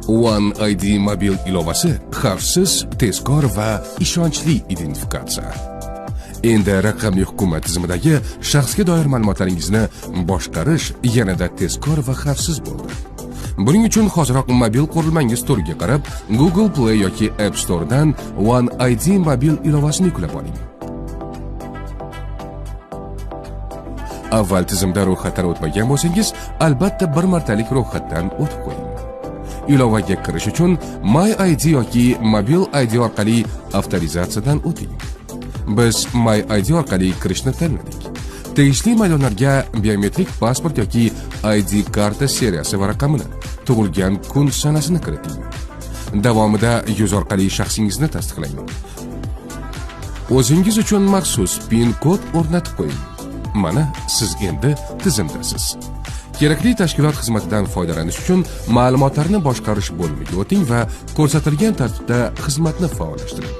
One ID mobil ilovasi xavfsiz, tezkor va ishonchli identifikatsiya. Endi raqamli hukumat tizimidagi shaxsga doir ma'lumotlaringizni boshqarish yanada tezkor va xavfsiz bo'ldi. Buning uchun hoziroq mobil qurilmangiz turiga qarab, Google Play yoki App Store dan One ID mobil ilovasini yuklab oling. Avval tizimda ro'yxatdan o'tmagan bo'lsangiz, albatta bir martalik ro'yxatdan o'tib qo'ying. Ilovaga kirish uchun My ID yoki mobil ID orqali avtorizatsiyadan o'ting. Biz My ID orqali kirishni tanladik. Tegishli maydonlarga biometrik pasport yoki ID karta seriyasi va raqamini, tug'ilgan kun sanasini kiriting. Davomida yuz orqali shaxsingizni tasdiqlang. O'zingiz uchun maxsus PIN kod o'rnatib qo'ying. Mana siz endi tizimdasiz. Kerakli tashkilot xizmatidan foydalanish uchun ma'lumotlarni boshqarish bo'limiga o'ting va ko'rsatilgan tartibda xizmatni faollashtiring.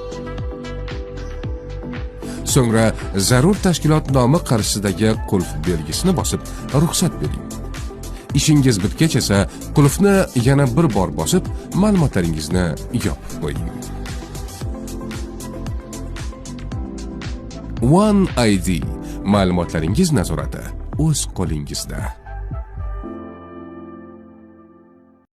So'ngra zarur tashkilot nomi qarshisidagi qulf belgisini bosib ruxsat bering. Ishingiz bitgach esa qulfni yana bir bor bosib ma'lumotlaringizni yopib qo'ying. One ID ma'lumotlaringiz nazorati o'z qo'lingizda.